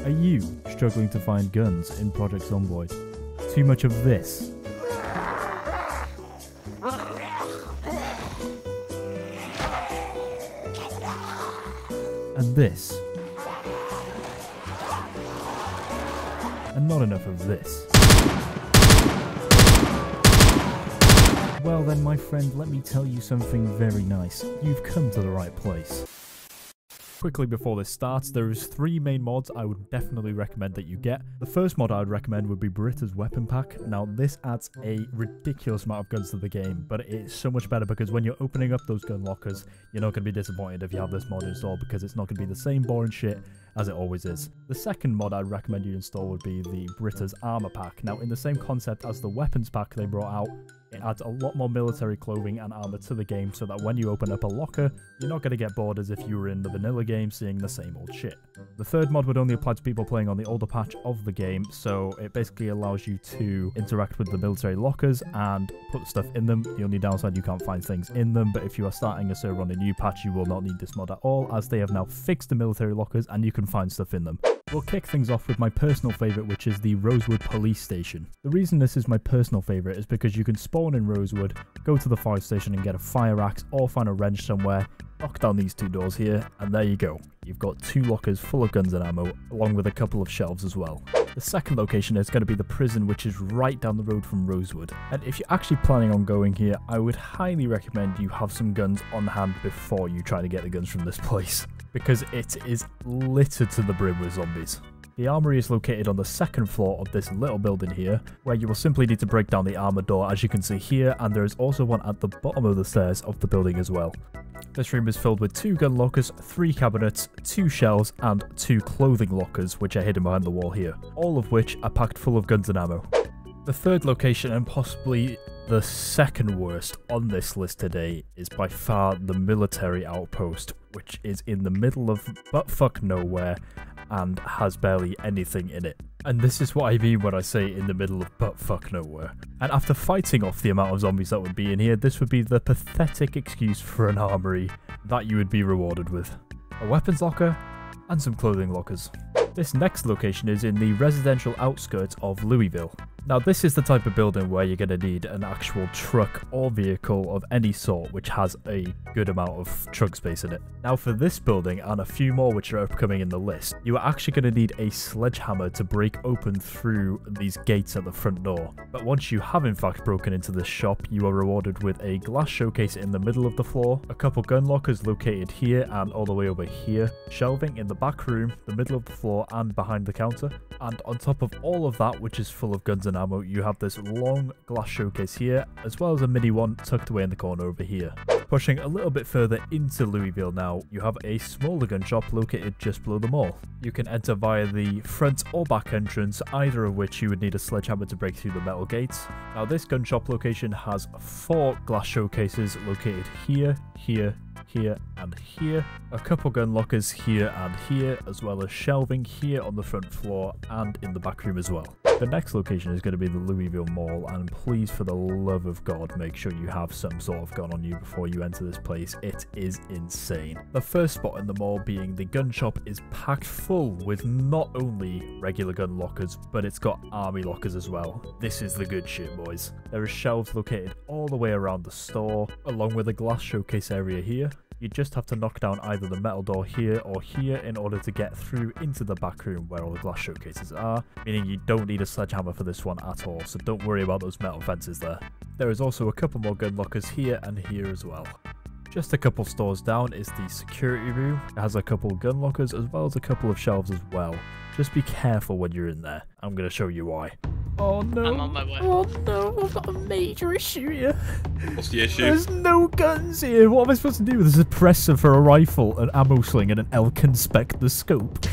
Are you struggling to find guns in Project Zomboid? Too much of this? And this? And not enough of this? Well then, my friend, let me tell you something very nice. You've come to the right place. Quickly before this starts, there is 3 main mods I would definitely recommend that you get. The first mod I would recommend would be Brita's weapon pack. Now this adds a ridiculous amount of guns to the game, but it's so much better because when you're opening up those gun lockers, you're not going to be disappointed if you have this mod installed because it's not going to be the same boring shit as it always is. The second mod I'd recommend you install would be the Brita's armor pack. Now in the same concept as the weapons pack they brought out, it adds a lot more military clothing and armor to the game so that when you open up a locker, you're not going to get bored as if you were in the vanilla game seeing the same old shit. The third mod would only apply to people playing on the older patch of the game, so it basically allows you to interact with the military lockers and put stuff in them. The only downside, you can't find things in them, but if you are starting a server on a new patch, you will not need this mod at all, as they have now fixed the military lockers and you can find stuff in them. We'll kick things off with my personal favourite, which is the Rosewood police station. The reason this is my personal favourite is because you can spawn in Rosewood, go to the fire station and get a fire axe or find a wrench somewhere, knock down these 2 doors here, and there you go. You've got 2 lockers full of guns and ammo, along with a couple of shelves as well. The second location is going to be the prison, which is right down the road from Rosewood. And if you're actually planning on going here, I would highly recommend you have some guns on hand before you try to get the guns from this place, because it is littered to the brim with zombies. The Armory is located on the 2nd floor of this little building here, where you will simply need to break down the armor door as you can see here, and there is also one at the bottom of the stairs of the building as well. This room is filled with 2 gun lockers, 3 cabinets, 2 shelves, and 2 clothing lockers which are hidden behind the wall here, all of which are packed full of guns and ammo. The third location, and possibly the second worst on this list today, is by far the military outpost, which is in the middle of buttfuck nowhere and has barely anything in it. And this is what I mean when I say in the middle of buttfuck nowhere. And after fighting off the amount of zombies that would be in here, this would be the pathetic excuse for an armory that you would be rewarded with. A weapons locker and some clothing lockers. This next location is in the residential outskirts of Louisville. Now this is the type of building where you're going to need an actual truck or vehicle of any sort which has a good amount of trunk space in it. Now for this building and a few more which are upcoming in the list, you are actually going to need a sledgehammer to break open through these gates at the front door. But once you have in fact broken into this shop, you are rewarded with a glass showcase in the middle of the floor, a couple gun lockers located here and all the way over here, shelving in the back room, the middle of the floor and behind the counter. And on top of all of that, which is full of guns and ammo, you have this long glass showcase here, as well as a mini one tucked away in the corner over here. Pushing a little bit further into Louisville now, you have a smaller gun shop located just below the mall. You can enter via the front or back entrance, either of which you would need a sledgehammer to break through the metal gates. Now this gun shop location has 4 glass showcases located here, here, here and here, a couple gun lockers here and here, as well as shelving here on the front floor and in the back room as well. The next location is going to be the Louisville Mall, and please for the love of God make sure you have some sort of gun on you before you enter this place. It is insane. The first spot in the mall being the gun shop is packed full with not only regular gun lockers, but it's got army lockers as well. This is the good shit, boys. There are shelves located all the way around the store, along with a glass showcase area here. You just have to knock down either the metal door here or here in order to get through into the back room where all the glass showcases are, meaning you don't need a sledgehammer for this one at all, so don't worry about those metal fences there. There is also a couple more gun lockers here and here as well. Just a couple stores down is the security room. It has a couple gun lockers as well as a couple of shelves as well. Just be careful when you're in there. I'm going to show you why. Oh no. I'm on my way. Oh no, I've got a major issue here. What's the issue? There's no guns here. What am I supposed to do with a suppressor for a rifle, an ammo sling, and an Elkin spec the scope?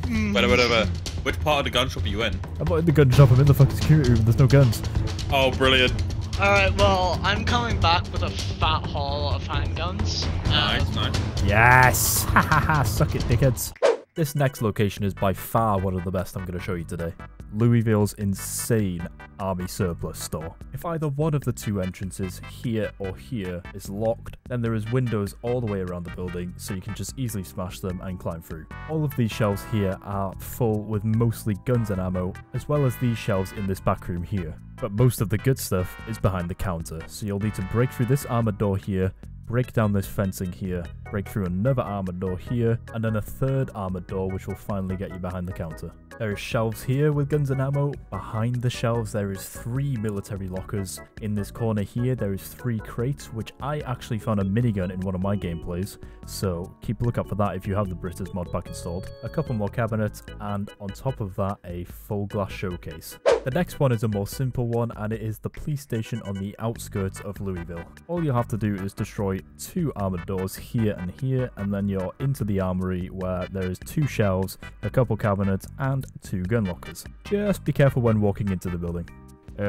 Wait. Which part of the gun shop are you in? I'm not in the gun shop, I'm in the fucking security room. There's no guns. Oh, brilliant. Alright, well, I'm coming back with a fat haul of handguns. Nice. Yes! Ha ha ha, suck it, dickheads. This next location is by far one of the best I'm going to show you today. Louisville's insane army surplus store. If either one of the two entrances, here or here, is locked, then there is windows all the way around the building, so you can just easily smash them and climb through. All of these shelves here are full with mostly guns and ammo, as well as these shelves in this back room here. But most of the good stuff is behind the counter, so you'll need to break through this armored door here, break down this fencing here, break through another armored door here, and then a third armored door which will finally get you behind the counter. There is shelves here with guns and ammo. Behind the shelves there is 3 military lockers. In this corner here there is 3 crates, which I actually found a minigun in one of my gameplays, so keep a lookout for that if you have the Brita's mod pack installed. A couple more cabinets, and on top of that a full glass showcase. The next one is a more simple one, and it is the police station on the outskirts of Louisville. All you have to do is destroy 2 armored doors here and here, and then you're into the armory where there is 2 shelves, a couple cabinets, and 2 gun lockers. Just be careful when walking into the building.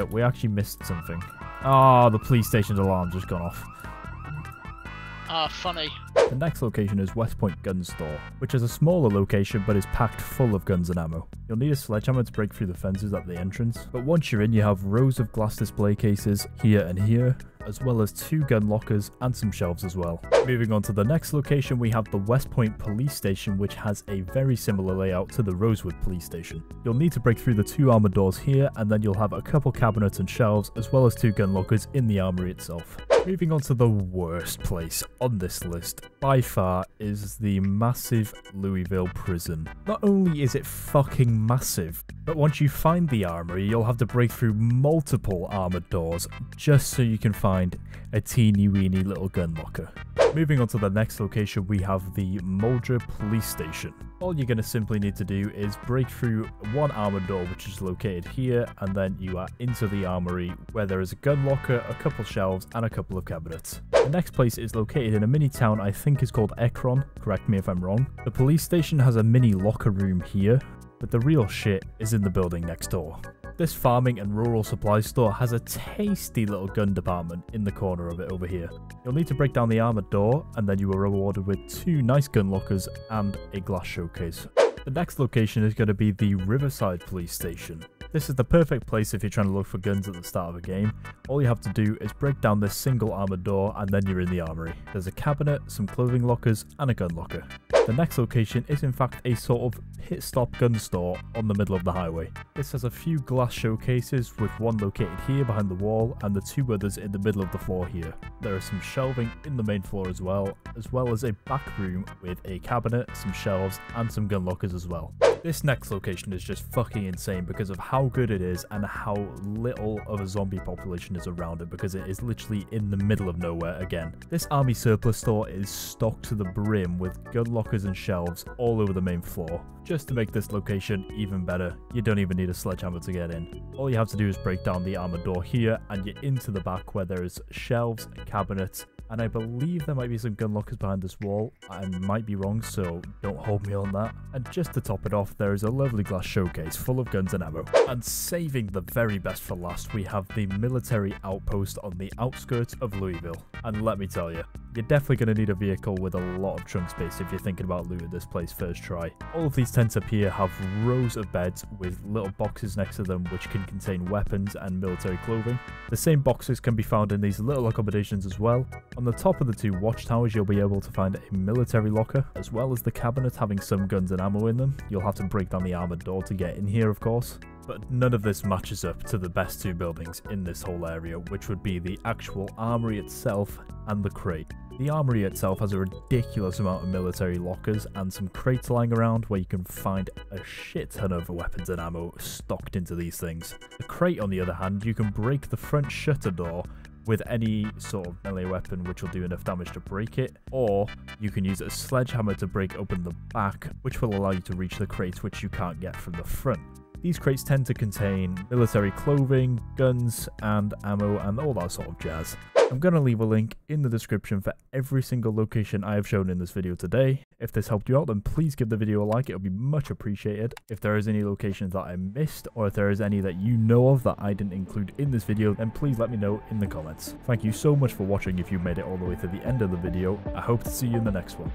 We actually missed something. Ah, the police station's alarm just gone off. Ah, funny. The next location is West Point Gun Store, which is a smaller location but is packed full of guns and ammo. You'll need a sledgehammer to break through the fences at the entrance, but once you're in you have rows of glass display cases here and here, as well as 2 gun lockers and some shelves as well. Moving on to the next location, we have the West Point Police Station, which has a very similar layout to the Rosewood Police Station. You'll need to break through the 2 armored doors here, and then you'll have a couple cabinets and shelves, as well as 2 gun lockers in the armory itself. Moving on to the worst place on this list, by far, is the massive Louisville Prison. Not only is it fucking massive, but once you find the armory, you'll have to break through multiple armored doors just so you can find a teeny weeny little gun locker. Moving on to the next location, we have the Muldraugh Police Station. All you're going to simply need to do is break through 1 armored door which is located here, and then you are into the armory where there is a gun locker, a couple shelves, and a couple of cabinets. The next place is located in a mini town I think is called Ekron, correct me if I'm wrong. The police station has a mini locker room here, but the real shit is in the building next door. This farming and rural supply store has a tasty little gun department in the corner of it over here. You'll need to break down the armored door, and then you are rewarded with 2 nice gun lockers and a glass showcase. The next location is going to be the Riverside Police Station. This is the perfect place if you're trying to look for guns at the start of a game. All you have to do is break down this single armored door, and then you're in the armory. There's a cabinet, some clothing lockers, and a gun locker. The next location is in fact a sort of pit stop gun store on the middle of the highway. This has a few glass showcases, with 1 located here behind the wall and the 2 others in the middle of the floor here. There is some shelving in the main floor as well as a back room with a cabinet, some shelves, and some gun lockers as well. This next location is just fucking insane because of how good it is and how little of a zombie population is around it, because it is literally in the middle of nowhere again. This army surplus store is stocked to the brim with gun lockers and shelves all over the main floor. Just to make this location even better, you don't even need a sledgehammer to get in. All you have to do is break down the armored door here, and you're into the back where there is shelves, cabinets, and I believe there might be some gun lockers behind this wall. I might be wrong, so don't hold me on that. And just to top it off, there is a lovely glass showcase full of guns and ammo. And saving the very best for last, we have the military outpost on the outskirts of Louisville. And let me tell you, you're definitely going to need a vehicle with a lot of trunk space if you're thinking about looting this place first try. All of these tents up here have rows of beds with little boxes next to them which can contain weapons and military clothing. The same boxes can be found in these little accommodations as well. On the top of the 2 watchtowers, you'll be able to find a military locker, as well as the cabinet having some guns and ammo in them. You'll have to break down the armored door to get in here, of course. But none of this matches up to the best 2 buildings in this whole area, which would be the actual armory itself and the crate. The armory itself has a ridiculous amount of military lockers and some crates lying around where you can find a shit ton of weapons and ammo stocked into these things. The crate, on the other hand, you can break the front shutter door with any sort of melee weapon which will do enough damage to break it, or you can use a sledgehammer to break open the back, which will allow you to reach the crates which you can't get from the front. These crates tend to contain military clothing, guns, and ammo, and all that sort of jazz. I'm going to leave a link in the description for every single location I have shown in this video today. If this helped you out, then please give the video a like, it would be much appreciated. If there is any locations that I missed, or if there is any that you know of that I didn't include in this video, then please let me know in the comments. Thank you so much for watching if you made it all the way to the end of the video. I hope to see you in the next one.